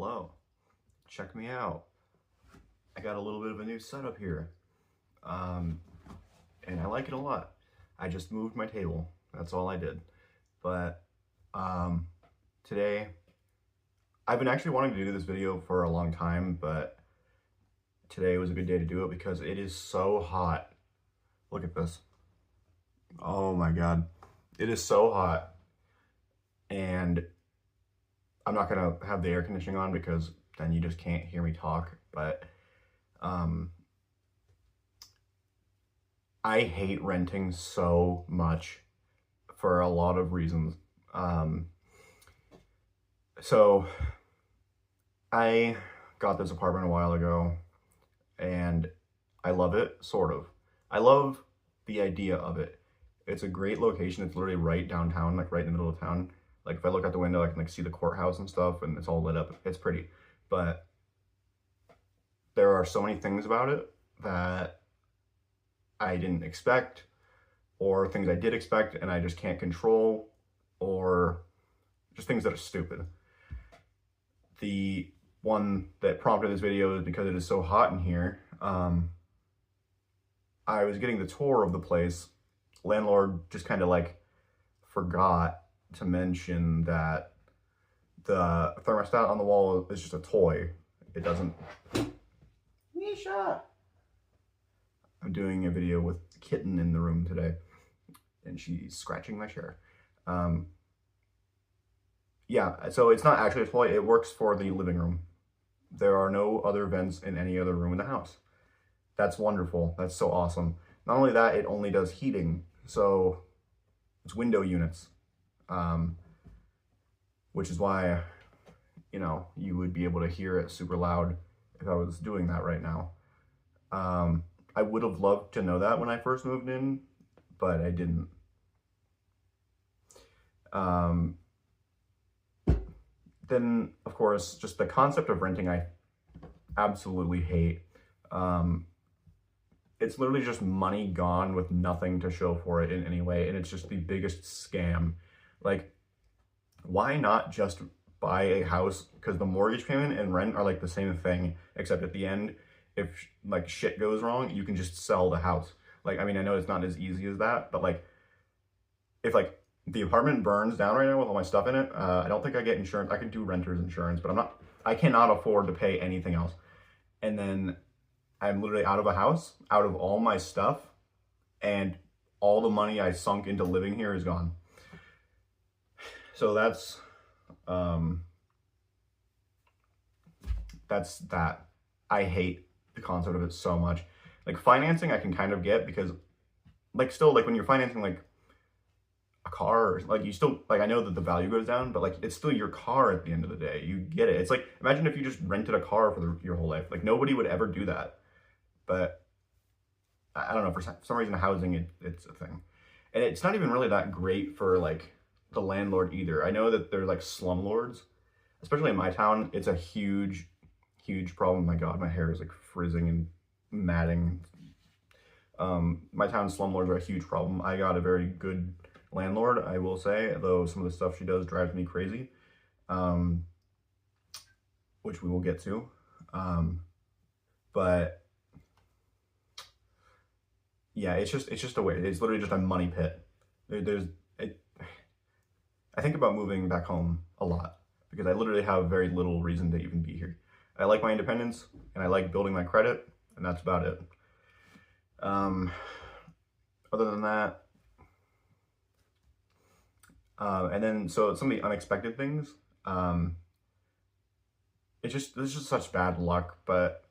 Hello, check me out. I got a little bit of a new setup here, and I like it a lot. I just moved my table, that's all I did. But today, I've been actually wanting to do this video for a long time, but today was a good day to do it because it is so hot. Look at this. Oh my God, it is so hot. And I'm not gonna have the air conditioning on because then you just can't hear me talk, but I hate renting so much for a lot of reasons. So I got this apartment a while ago and I love it, sort of. I love the idea of it. It's a great location. It's literally right downtown, like right in the middle of town. Like if I look out the window, I can like see the courthouse and stuff, and it's all lit up. It's pretty, but there are so many things about it that I didn't expect, or things I did expect and I just can't control, or just things that are stupid. The one that prompted this video is because it is so hot in here. I was getting the tour of the place. Landlord just kind of like forgot to mention that the thermostat on the wall is just a toy. It doesn't... Nisha! I'm doing a video with Kitten in the room today, and she's scratching my chair. Yeah, so it's not actually a toy. It works for the living room. There are no other vents in any other room in the house. That's wonderful. That's so awesome. Not only that, it only does heating. So it's window units, which is why, you know, you would be able to hear it super loud if I was doing that right now. I would have loved to know that when I first moved in, but I didn't. Then, of course, just the concept of renting, I absolutely hate. It's literally just money gone with nothing to show for it in any way, and it's just the biggest scam. Like, why not just buy a house? Because the mortgage payment and rent are like the same thing, except at the end, if like shit goes wrong, you can just sell the house. Like, I mean, I know it's not as easy as that, but like, if like the apartment burns down right now with all my stuff in it, I don't think I get insurance. I can do renter's insurance, but I cannot afford to pay anything else. And then I'm literally out of a house, out of all my stuff, and all the money I sunk into living here is gone. So that's that. I hate the concept of it so much. Like financing, I can kind of get because, like, still, like when you're financing like a car, or like you still, like, I know that the value goes down, but like it's still your car at the end of the day. You get it. It's like, imagine if you just rented a car for your whole life. Like nobody would ever do that. But I don't know, for some reason housing, it's a thing. And it's not even really that great for like the landlord either. I know that there's like slumlords, especially in my town. It's a huge problem. My God, my hair is like frizzing and matting. My town's slumlords are a huge problem. I got a very good landlord, I will say, though some of the stuff she does drives me crazy, which we will get to. But yeah, it's just a way. It's literally just a money pit. I think about moving back home a lot because I literally have very little reason to even be here. I like my independence and I like building my credit, and that's about it. Other than that, and then so some of the unexpected things, it's just such bad luck, but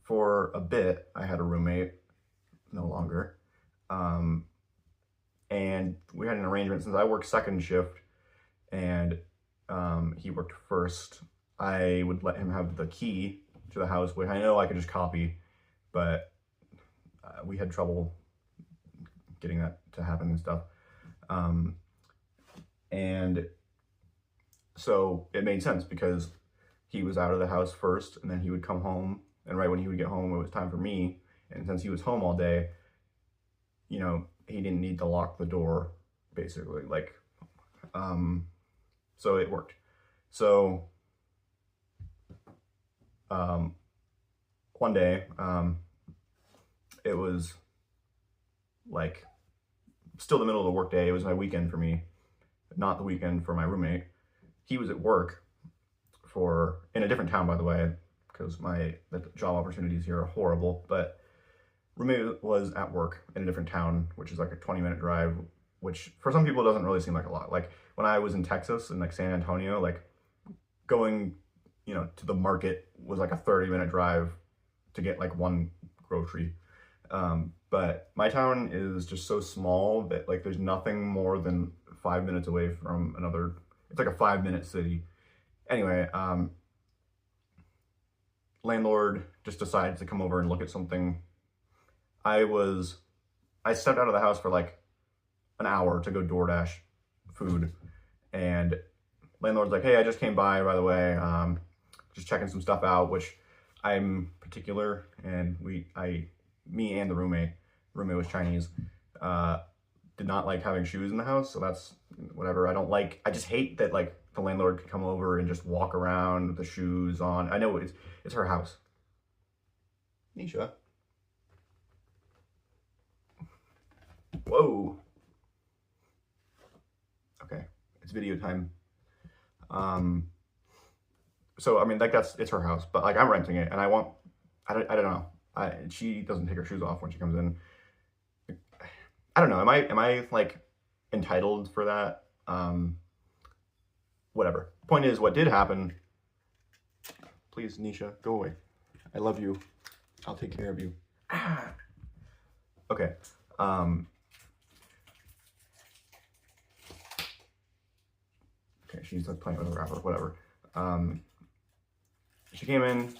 for a bit I had a roommate, no longer, and we had an arrangement since I worked second shift and he worked first. I would let him have the key to the house, which I know I could just copy, but we had trouble getting that to happen and stuff. And so it made sense because he was out of the house first, and then he would come home, and right when he would get home, it was time for me. And since he was home all day, you know, he didn't need to lock the door, basically. Like, So it worked. So one day, it was like still the middle of the workday. It was my weekend for me, not the weekend for my roommate. He was at work in a different town, by the way, because the job opportunities here are horrible. But roommate was at work in a different town, which is like a 20-minute drive, which for some people doesn't really seem like a lot. Like when I was in Texas in like San Antonio, like going, to the market was like a 30-minute drive to get like one grocery. But my town is just so small that like there's nothing more than 5 minutes away from another. It's like a 5-minute city. Anyway, landlord just decided to come over and look at something. I stepped out of the house for like an hour to go DoorDash food, and landlord's like, "Hey, I just came by the way, just checking some stuff out," which I'm particular, and me and the roommate was Chinese, did not like having shoes in the house, so that's whatever. I just hate that like the landlord could come over and just walk around with the shoes on. I know it's her house. Nisha. Whoa. Okay, it's video time. So I mean, like it's her house, but like I'm renting it, and I don't know. She doesn't take her shoes off when she comes in. I don't know. Am I like entitled for that? Whatever. Point is, what did happen. Please, Nisha, go away. I love you. I'll take care of you. Ah. Okay. Okay, she's like playing with a wrapper, whatever. She came in.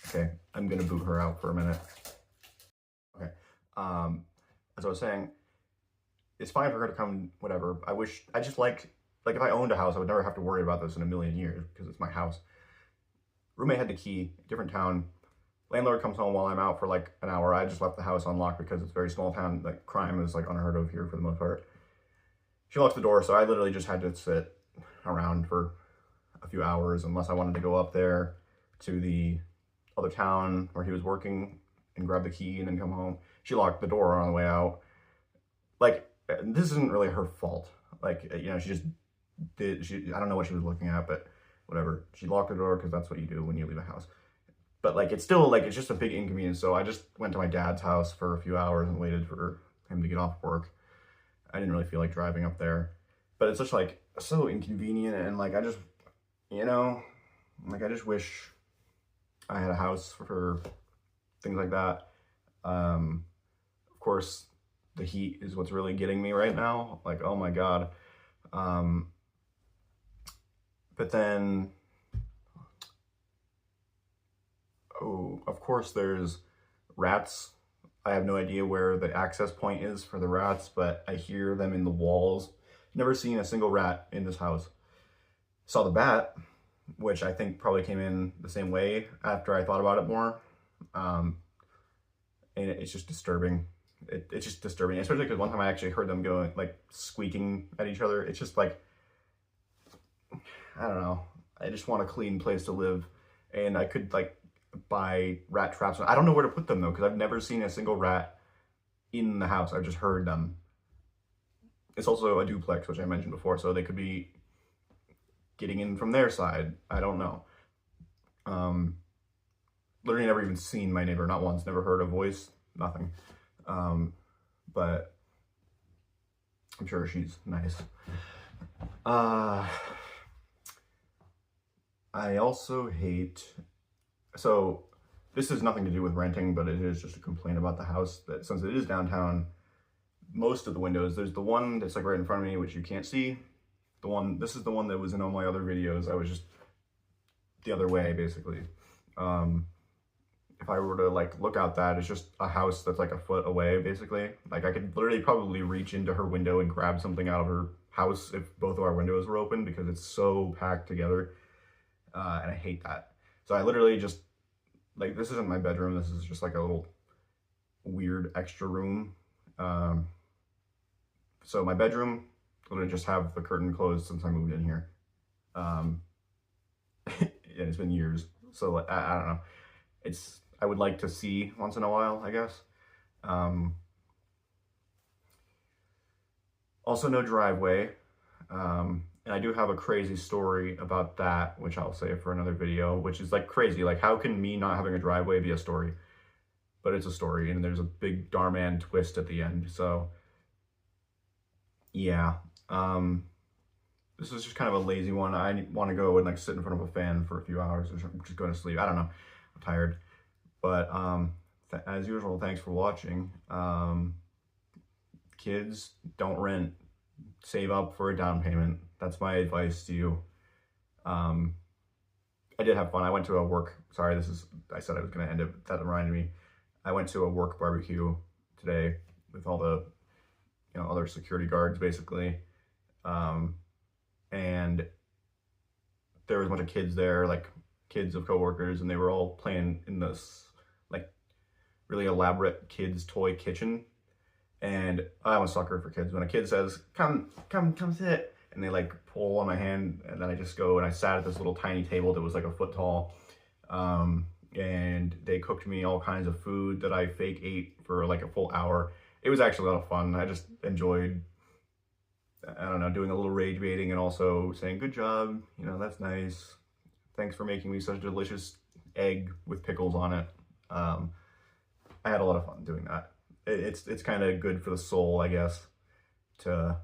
Okay, I'm gonna boot her out for a minute. Okay, as I was saying, it's fine for her to come, whatever. I just like if I owned a house, I would never have to worry about this in a million years because it's my house. Roommate had the key, different town. Landlord comes home while I'm out for like an hour. I just left the house unlocked because it's a very small town. Like crime is like unheard of here for the most part. She locks the door, so I literally just had to sit around for a few hours unless I wanted to go up there to the other town where he was working and grab the key and then come home. She locked the door on the way out. Like, this isn't really her fault. Like, she just I don't know what she was looking at, but whatever. She locked the door because that's what you do when you leave a house. But like, it's still like, it's just a big inconvenience. So I just went to my dad's house for a few hours and waited for him to get off work. I didn't really feel like driving up there, but it's just like so inconvenient. And like, I just, I just wish I had a house for things like that. Of course, the heat is what's really getting me right now. Like, oh my God. But then, of course there's rats. I have no idea where the access point is for the rats, but I hear them in the walls. Never seen a single rat in this house. Saw the bat, which I think probably came in the same way after I thought about it more. And it's just disturbing. It's just disturbing, especially because one time I actually heard them go like squeaking at each other. It's just like, I don't know. I just want a clean place to live, and I could like buy rat traps. I don't know where to put them though, because I've never seen a single rat in the house. I've just heard them. It's also a duplex, which I mentioned before, so they could be getting in from their side. I don't know. Literally never even seen my neighbor, not once. Never heard a voice, nothing. But I'm sure she's nice. I also hate, so this has nothing to do with renting, but it is just a complaint about the house that since it is downtown, most of the windows, there's the one that's like right in front of me, which you can't see. This is the one that was in all my other videos. I was just the other way, basically. If I were to like look out that, it's just a house that's like a foot away, basically. Like I could literally probably reach into her window and grab something out of her house if both of our windows were open because it's so packed together. And I hate that. So I literally just, like, this isn't my bedroom. This is just like a little weird extra room. So my bedroom literally just have the curtain closed since I moved in here. Um, and it's been years. So like, I don't know. I would like to see once in a while, I guess. Um, Also no driveway. And I do have a crazy story about that, which I'll save for another video, which is like crazy. Like, how can me not having a driveway be a story? But it's a story, and there's a big Darman twist at the end. So, yeah. This is just kind of a lazy one. I want to go and like sit in front of a fan for a few hours or just go to sleep. I don't know. I'm tired. But as usual, thanks for watching. Kids, don't rent. Save up for a down payment. That's my advice to you. I did have fun. I went to a work, sorry, I said I was going to end it. That reminded me. I went to a work barbecue today with all the, other security guards, basically. And there was a bunch of kids there, like kids of coworkers, and they were all playing in this, like, really elaborate kids' toy kitchen. And I'm a sucker for kids. When a kid says, come sit, and they like pull on my hand, and then I just go and I sat at this little tiny table that was like a foot tall. And they cooked me all kinds of food that I fake ate for like a full hour. It was actually a lot of fun. I just enjoyed, I don't know, doing a little rage baiting and also saying, good job, that's nice. Thanks for making me such a delicious egg with pickles on it. I had a lot of fun doing that. It's kind of good for the soul, I guess, to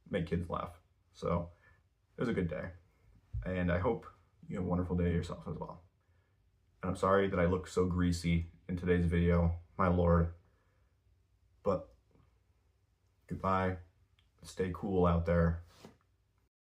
make kids laugh. So it was a good day, and I hope you have a wonderful day yourself as well. And I'm sorry that I look so greasy in today's video, my lord. But goodbye. Stay cool out there.